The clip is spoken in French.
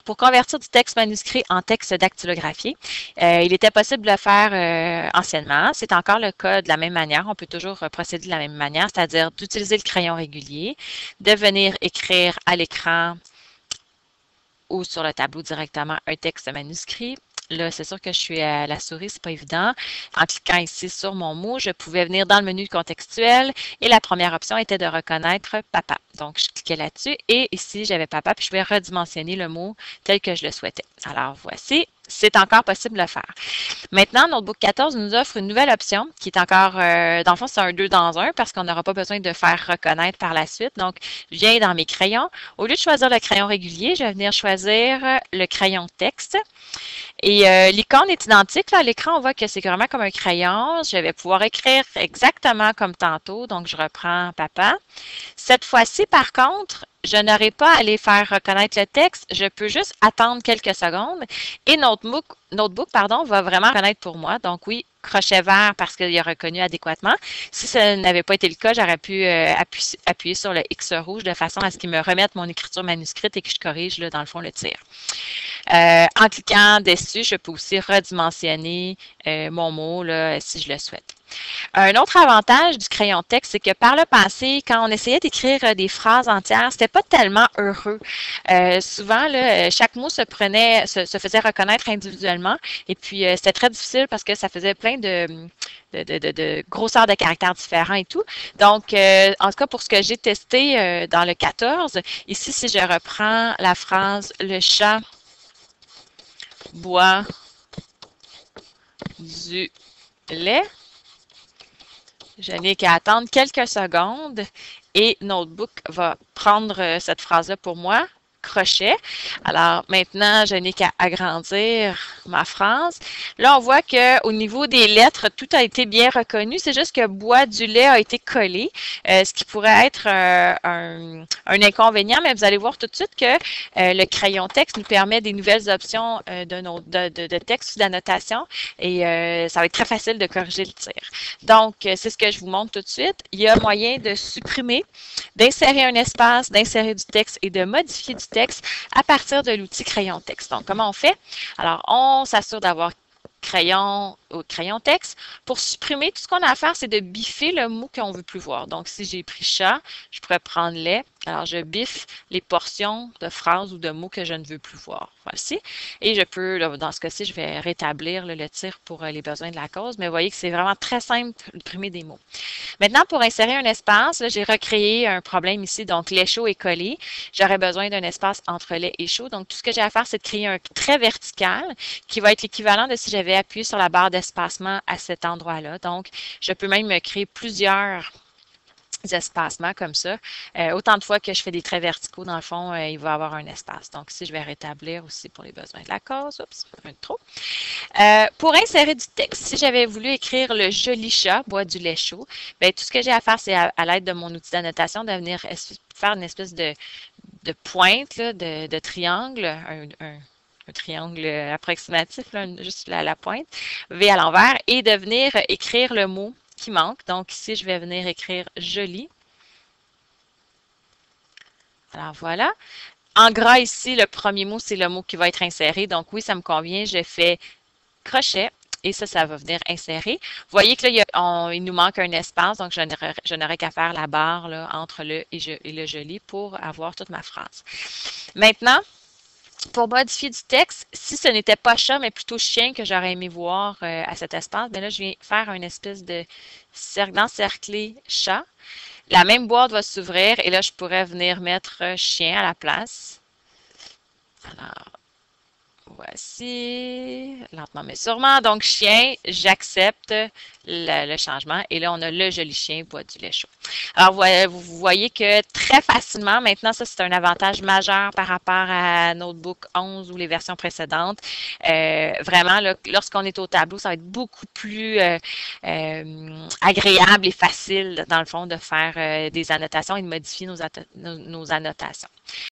pour convertir du texte manuscrit en texte dactylographié. Il était possible de le faire anciennement. C'est encore le cas de la même manière. On peut toujours procéder de la même manière, c'est-à-dire d'utiliser le crayon régulier, de venir écrire à l'écran ou sur le tableau directement un texte manuscrit. Là, c'est sûr que je suis à la souris, c'est pas évident. En cliquant ici sur mon mot, je pouvais venir dans le menu contextuel et la première option était de reconnaître papa. Donc, je cliquais là-dessus et ici, j'avais papa puis je vais redimensionner le mot tel que je le souhaitais. Alors, voici, c'est encore possible de le faire. Maintenant, Notebook 14 nous offre une nouvelle option qui est encore, dans le fond, c'est un 2 dans 1 parce qu'on n'aura pas besoin de faire reconnaître par la suite. Donc, je viens dans mes crayons. Au lieu de choisir le crayon régulier, je vais venir choisir le crayon texte. Et l'icône est identique. Là, à l'écran, on voit que c'est vraiment comme un crayon. Je vais pouvoir écrire exactement comme tantôt. Donc, je reprends papa. Cette fois-ci, par contre, je n'aurai pas à aller faire reconnaître le texte. Je peux juste attendre quelques secondes et Notebook va vraiment reconnaître pour moi. Donc oui, crochet vert parce qu'il a reconnu adéquatement. Si ça n'avait pas été le cas, j'aurais pu appuyer sur le X rouge de façon à ce qu'il me remette mon écriture manuscrite et que je corrige, là, dans le fond, le tir. En cliquant dessus, je peux aussi redimensionner mon mot là, si je le souhaite. Un autre avantage du crayon texte, c'est que par le passé, quand on essayait d'écrire des phrases entières, c'était pas tellement heureux. Souvent, là, chaque mot se faisait reconnaître individuellement, et puis c'était très difficile parce que ça faisait plein de grosseurs de caractères différents et tout. Donc, en tout cas, pour ce que j'ai testé dans le 14, ici, si je reprends la phrase « Le chat boit du lait », je n'ai qu'à attendre quelques secondes et Notebook va prendre cette phrase-là pour moi, crochet. Alors maintenant, je n'ai qu'à agrandir ma phrase. Là, on voit qu'au niveau des lettres, tout a été bien reconnu. C'est juste que bois du lait a été collé, ce qui pourrait être un inconvénient, mais vous allez voir tout de suite que le crayon texte nous permet des nouvelles options de texte ou d'annotation et ça va être très facile de corriger le tir. Donc, c'est ce que je vous montre tout de suite. Il y a moyen de supprimer, d'insérer un espace, d'insérer du texte et de modifier du texte à partir de l'outil crayon texte. Donc, comment on fait? Alors, on s'assure d'avoir crayon texte. Pour supprimer, tout ce qu'on a à faire, c'est de biffer le mot qu'on ne veut plus voir. Donc, si j'ai pris chat, je pourrais prendre lait. Alors, je biffe les portions de phrases ou de mots que je ne veux plus voir. Voici. Et je peux, là, dans ce cas-ci, je vais rétablir le tir pour les besoins de la cause. Mais vous voyez que c'est vraiment très simple d'imprimer des mots. Maintenant, pour insérer un espace, j'ai recréé un problème ici. Donc, lait chaud est collé. J'aurais besoin d'un espace entre lait et chaud. Donc, tout ce que j'ai à faire, c'est de créer un trait vertical qui va être l'équivalent de si j'avais appuyé sur la barre d'espacement à cet endroit-là. Donc, je peux même créer plusieurs espacements comme ça. Autant de fois que je fais des traits verticaux, dans le fond, il va y avoir un espace. Donc, ici, je vais rétablir aussi pour les besoins de la cause. Oups, un de trop. Pour insérer du texte, si j'avais voulu écrire le joli chat boit du lait chaud, bien, tout ce que j'ai à faire, c'est à l'aide de mon outil d'annotation de venir faire une espèce de pointe, là, de triangle, un triangle approximatif, là, juste la pointe, V à l'envers, et de venir écrire le mot qui manque. Donc ici, je vais venir écrire joli. Alors voilà. En gras ici, le premier mot, c'est le mot qui va être inséré. Donc oui, ça me convient. Je fais crochet. Et ça va venir insérer. Vous voyez que là, il nous manque un espace, donc je n'aurai qu'à faire la barre là, entre le et le joli pour avoir toute ma phrase. Maintenant, pour modifier du texte, si ce n'était pas chat, mais plutôt chien que j'aurais aimé voir à cet espace, bien là, je viens faire une espèce de cercle d'encercler chat. La même boîte va s'ouvrir et là, je pourrais venir mettre chien à la place. Alors, voici, lentement mais sûrement. Donc, chien, j'accepte le changement. Et là, on a le joli chien boit du lait chaud. Alors, vous voyez que très facilement, maintenant, ça, c'est un avantage majeur par rapport à Notebook 11 ou les versions précédentes. Vraiment, lorsqu'on est au tableau, ça va être beaucoup plus agréable et facile, dans le fond, de faire des annotations et de modifier nos annotations.